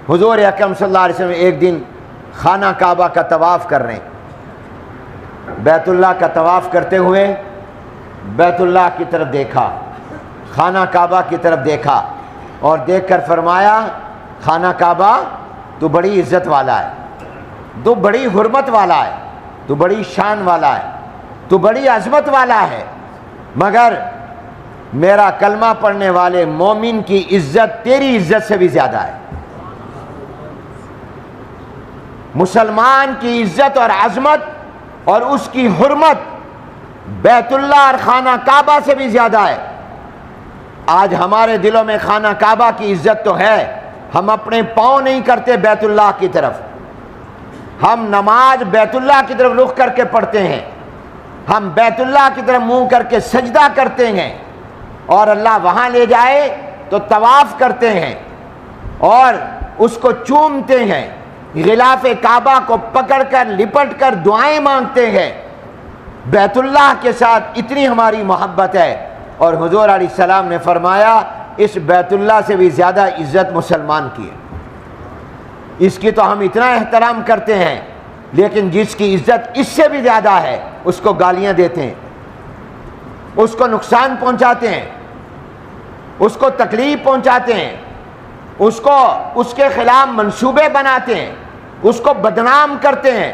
حضور اکرم صلی اللہ علیہ وسلم ایک دن خانہ کعبہ کا طواف کر رہے ہیں، بیت اللہ کا طواف کرتے ہوئے بیت اللہ کی طرف دیکھا، خانہ کعبہ کی طرف دیکھا، اور دیکھ کر فرمایا خانہ کعبہ تو بڑی عزت والا ہے، تو بڑی حرمت والا ہے، تو بڑی شان والا ہے، تو بڑی عظمت والا ہے، مگر میرا کلمہ پڑھنے والے مومن کی عزت تیری عزت سے بھی زیادہ ہے۔ مسلمان کی عزت اور عظمت اور اس کی حرمت بیت اللہ اور خانہ کعبہ سے بھی زیادہ ہے۔ آج ہمارے دلوں میں خانہ کعبہ کی عزت تو ہے، ہم اپنے پاؤں نہیں کرتے بیت اللہ کی طرف، ہم نماز بیت اللہ کی طرف رخ کر کے پڑھتے ہیں، ہم بیت اللہ کی طرف منہ کر کے سجدہ کرتے ہیں، اور اللہ وہاں لے جائے تو طواف کرتے ہیں اور اس کو چومتے ہیں، غلاف کعبہ کو پکڑ کر لپٹ کر دعائیں مانگتے ہیں۔ بیت اللہ کے ساتھ اتنی ہماری محبت ہے، اور حضور علیہ السلام نے فرمایا اس بیت اللہ سے بھی زیادہ عزت مسلمان کی ہے۔ اس کی تو ہم اتنا احترام کرتے ہیں، لیکن جس کی عزت اس سے بھی زیادہ ہے اس کو گالیاں دیتے ہیں، اس کو نقصان پہنچاتے ہیں، اس کو تکلیف پہنچاتے ہیں، اس کے خلاف منصوبے بناتے ہیں، اس کو بدنام کرتے ہیں،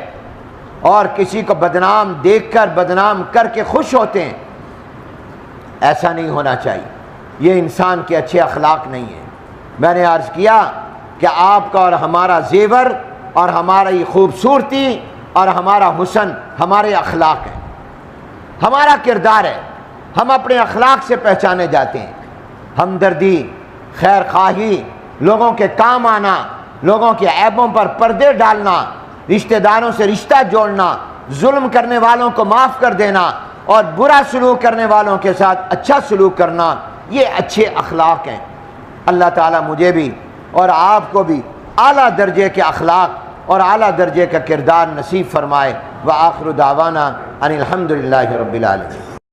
اور کسی کو بدنام دیکھ کر بدنام کر کے خوش ہوتے ہیں۔ ایسا نہیں ہونا چاہیے، یہ انسان کے اچھے اخلاق نہیں ہیں۔ میں نے عرض کیا کہ آپ کا اور ہمارا زیور اور ہماری خوبصورتی اور ہمارا حسن ہمارے اخلاق ہیں، ہمارا کردار ہے، ہم اپنے اخلاق سے پہچانے جاتے ہیں۔ ہمدردی، خیر خواہی، لوگوں کے کام آنا، لوگوں کے عیبوں پر پردے ڈالنا، رشتہ داروں سے رشتہ جوڑنا، ظلم کرنے والوں کو معاف کر دینا، اور برا سلوک کرنے والوں کے ساتھ اچھا سلوک کرنا، یہ اچھے اخلاق ہیں۔ اللہ تعالیٰ مجھے بھی اور آپ کو بھی اعلیٰ درجے کے اخلاق اور اعلیٰ درجے کا کردار نصیب فرمائے۔ وآخر دعوانا ان الحمد للہ رب العالمین۔